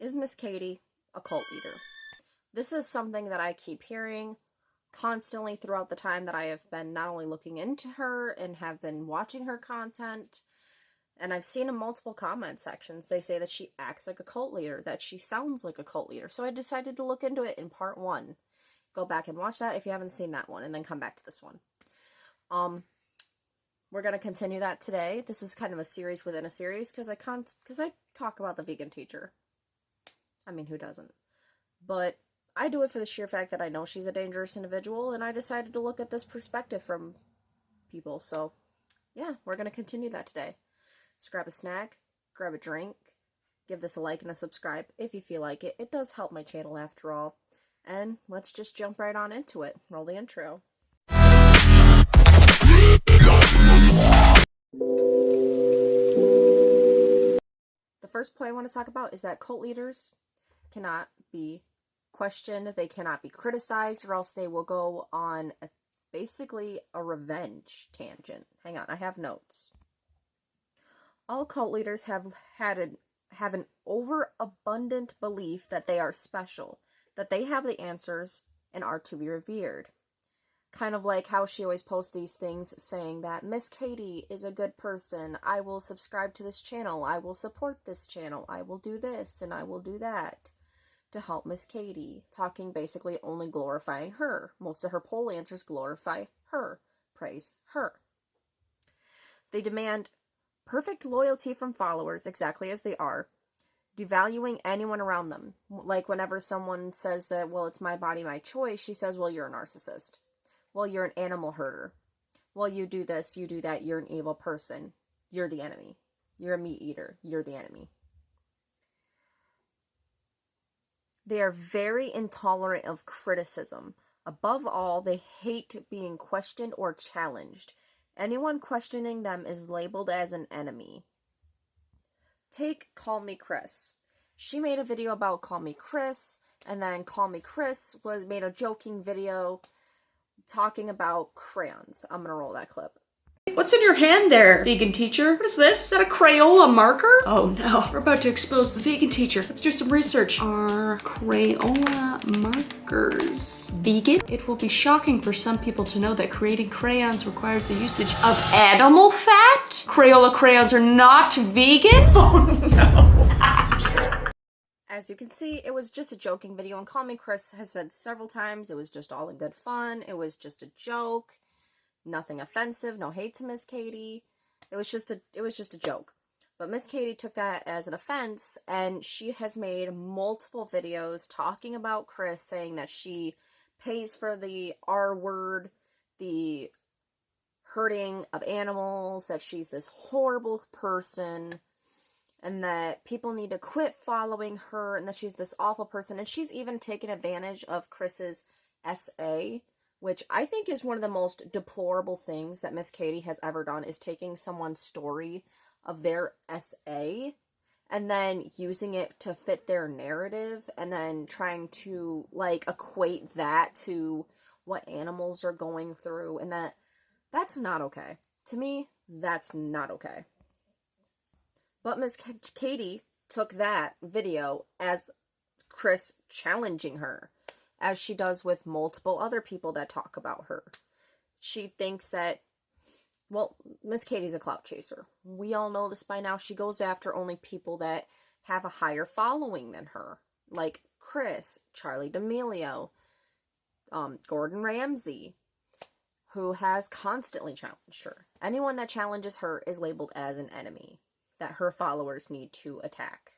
Is Miss Kadie a cult leader? This is something that I keep hearing constantly throughout the time that I have been not only looking into her and have been watching her content, and I've seen in multiple comment sections, they say that she acts like a cult leader, that she sounds like a cult leader. So I decided to look into it in part 1. Go back and watch that if you haven't seen that one, and then come back to this one. We're going to continue that today. This is kind of a series within a series, because I talk about the vegan teacher. I mean, who doesn't? But I do it for the sheer fact that I know she's a dangerous individual, and I decided to look at this perspective from people. So, yeah, we're going to continue that today. So grab a snack, grab a drink, give this a like and a subscribe if you feel like it. It does help my channel after all. And let's just jump right on into it. Roll the intro. The first point I want to talk about is that cult leaders cannot be questioned, they cannot be criticized, or else they will go on basically a revenge tangent. Hang on, I have notes. All cult leaders have an overabundant belief that they are special, that they have the answers and are to be revered. Kind of like how she always posts these things saying that Miss Kadie is a good person, I will subscribe to this channel, I will support this channel, I will do this and I will do that to help Miss Kadie, talking basically only glorifying her. Most of her poll answers glorify her, praise her. They demand perfect loyalty from followers exactly as they are, devaluing anyone around them. Like whenever someone says that, well, it's my body, my choice, she says, well, you're a narcissist. Well, you're an animal herder. Well, you do this, you do that, you're an evil person. You're the enemy. You're a meat eater. You're the enemy. They are very intolerant of criticism. Above all, they hate being questioned or challenged. Anyone questioning them is labeled as an enemy. Take Call Me Chris. She made a video about Call Me Chris, and then Call Me Chris made a joking video talking about crayons. I'm gonna roll that clip. What's in your hand there, vegan teacher? What is this? Is that a Crayola marker? Oh no, we're about to expose the vegan teacher. Let's do some research. Are Crayola markers vegan? It will be shocking for some people to know that creating crayons requires the usage of animal fat. Crayola crayons are not vegan? Oh no. As you can see, it was just a joking video, and Call Me Chris has said several times it was just all in good fun. It was just a joke. Nothing offensive, no hate to Miss Kadie. It was just a joke. But Miss Kadie took that as an offense, and she has made multiple videos talking about Chris, saying that she pays for the R word, the hurting of animals, that she's this horrible person, and that people need to quit following her, and that she's this awful person. And she's even taken advantage of Chris's SA, which I think is one of the most deplorable things that Miss Kadie has ever done, is taking someone's story of their SA and then using it to fit their narrative, and then trying to, like, equate that to what animals are going through, and that's not okay. To me, that's not okay. But Miss Kadie took that video as Chris challenging her, as she does with multiple other people that talk about her. She thinks that, well, Miss Kadie's a clout chaser. We all know this by now. She goes after only people that have a higher following than her, like Chris, Charlie D'Amelio, Gordon Ramsay, who has constantly challenged her. Anyone that challenges her is labeled as an enemy that her followers need to attack.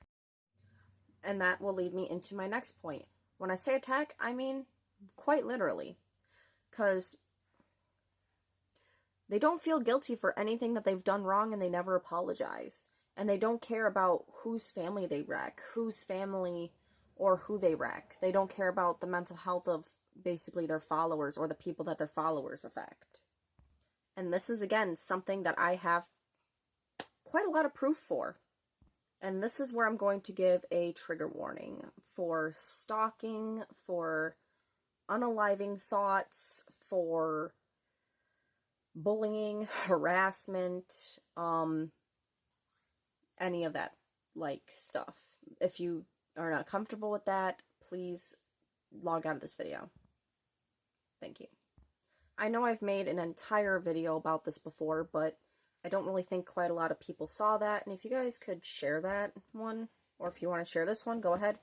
And that will lead me into my next point. When I say attack, I mean quite literally. Because they don't feel guilty for anything that they've done wrong, and they never apologize. And they don't care about whose family they wreck, whose family or who they wreck. They don't care about the mental health of basically their followers or the people that their followers affect. And this is, again, something that I have quite a lot of proof for. And this is where I'm going to give a trigger warning for stalking, for unaliving thoughts, for bullying, harassment, any of that like stuff. If you are not comfortable with that, please log out of this video. Thank you. I know I've made an entire video about this before, but I don't really think quite a lot of people saw that, and if you guys could share that one, or if you want to share this one, go ahead.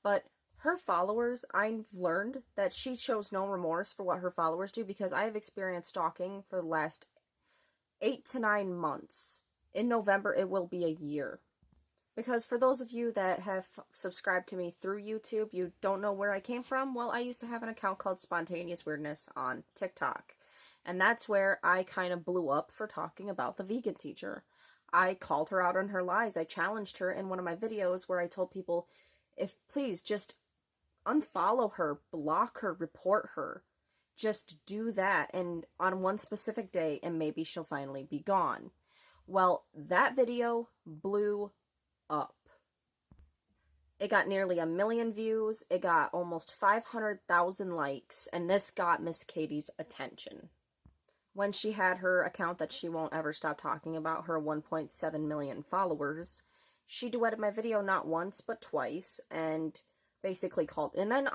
But her followers, I've learned that she shows no remorse for what her followers do, because I have experienced stalking for the last 8 to 9 months. In November, it will be a year. Because for those of you that have subscribed to me through YouTube, you don't know where I came from. Well, I used to have an account called Spontaneous Weirdness on TikTok. And that's where I kind of blew up for talking about the vegan teacher. I called her out on her lies. I challenged her in one of my videos where I told people, if please just unfollow her, block her, report her. Just do that, and on one specific day, and maybe she'll finally be gone. Well, that video blew up. It got nearly 1 million views. It got almost 500,000 likes, and this got Miss Kadie's attention. When she had her account that she won't ever stop talking about, her 1.7 million followers, she duetted my video not once but twice, and basically called, and then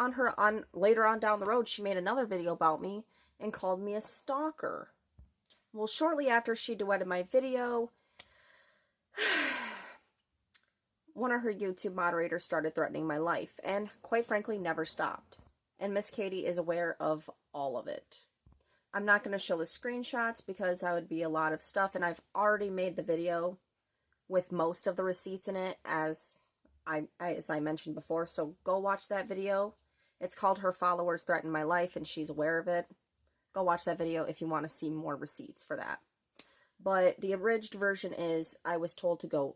later on down the road, she made another video about me and called me a stalker. Well, shortly after she duetted my video, one of her YouTube moderators started threatening my life, and quite frankly, never stopped. And Miss Kadie is aware of all of it. I'm not going to show the screenshots because that would be a lot of stuff, and I've already made the video with most of the receipts in it, as I mentioned before, so go watch that video. It's called Her Followers Threaten My Life, and she's aware of it. Go watch that video if you want to see more receipts for that. But the abridged version is, I was told to go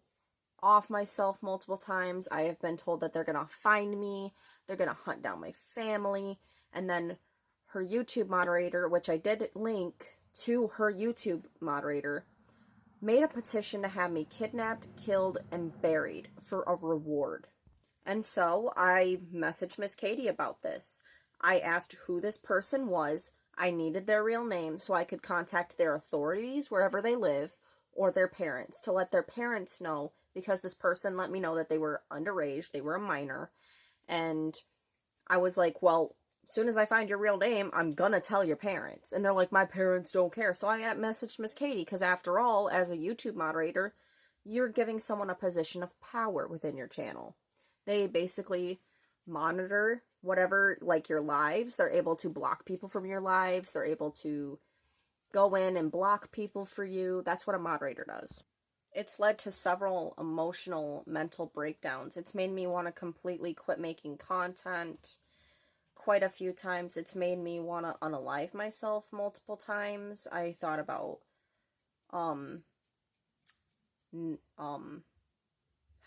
off myself multiple times. I have been told that they're going to find me, they're going to hunt down my family, and then her YouTube moderator, which I did link to her YouTube moderator, made a petition to have me kidnapped, killed, and buried for a reward. And so I messaged Miss Kadie about this. I asked who this person was. I needed their real name so I could contact their authorities wherever they live, or their parents, to let their parents know, because this person let me know that they were underage, they were a minor, and I was like, well, as soon as I find your real name, I'm gonna tell your parents. And they're like, my parents don't care. So I messaged Miss Kadie, because after all, as a YouTube moderator, you're giving someone a position of power within your channel. They basically monitor whatever, like your lives. They're able to block people from your lives. They're able to go in and block people for you. That's what a moderator does. It's led to several emotional, mental breakdowns. It's made me want to completely quit making content quite a few times. It's made me want to unalive myself multiple times. I thought about, how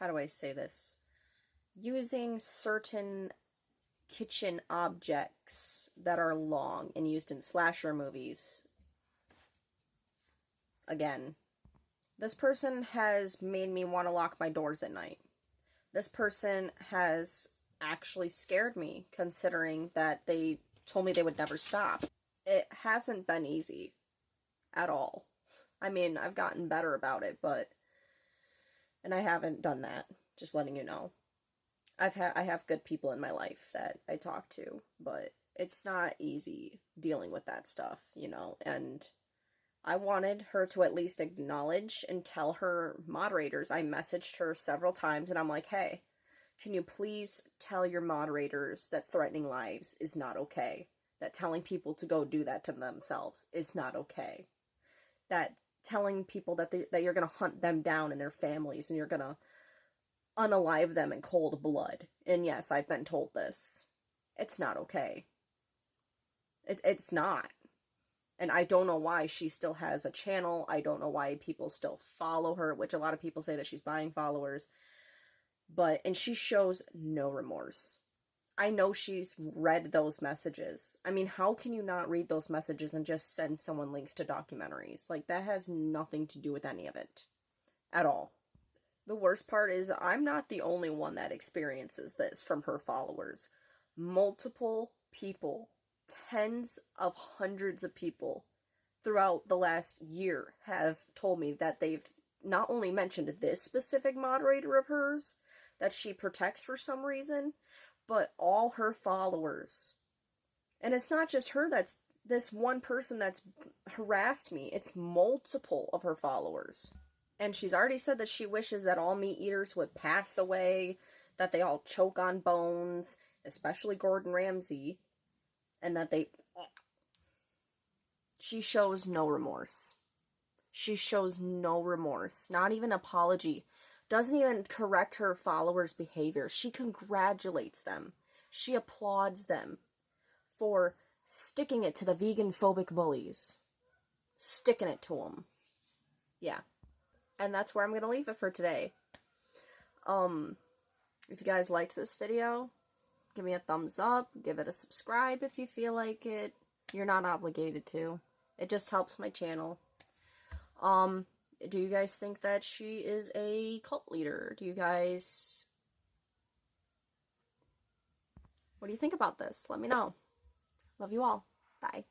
do I say this? Using certain kitchen objects that are long and used in slasher movies. Again, this person has made me want to lock my doors at night. This person has actually scared me, considering that they told me they would never stop. It hasn't been easy at all. I mean, I've gotten better about it, and I haven't done that, just letting you know. I have good people in my life that I talk to, but it's not easy dealing with that stuff, you know, and I wanted her to at least acknowledge and tell her moderators. I messaged her several times, and I'm like, hey, can you please tell your moderators that threatening lives is not okay? That telling people to go do that to themselves is not okay. That telling people that you're going to hunt them down and their families, and you're going to unalive them in cold blood. And yes, I've been told this. It's not okay. It's not. And I don't know why she still has a channel. I don't know why people still follow her, which a lot of people say that she's buying followers. And she shows no remorse. I know she's read those messages. I mean, how can you not read those messages and just send someone links to documentaries? Like, that has nothing to do with any of it. At all. The worst part is I'm not the only one that experiences this from her followers. Multiple people, tens of hundreds of people throughout the last year have told me that they've not only mentioned this specific moderator of hers, that she protects for some reason, but all her followers. And it's not just her that's this one person that's harassed me. It's multiple of her followers. And she's already said that she wishes that all meat eaters would pass away, that they all choke on bones, especially Gordon Ramsay, and that they... She shows no remorse. She shows no remorse, not even apology. Doesn't even correct her followers' behavior. She congratulates them. She applauds them for sticking it to the vegan phobic bullies. Sticking it to them. Yeah. And that's where I'm going to leave it for today. If you guys liked this video, give me a thumbs up. Give it a subscribe if you feel like it. You're not obligated to. It just helps my channel. Do you guys think that she is a cult leader? Do you guys... What do you think about this? Let me know. Love you all. Bye.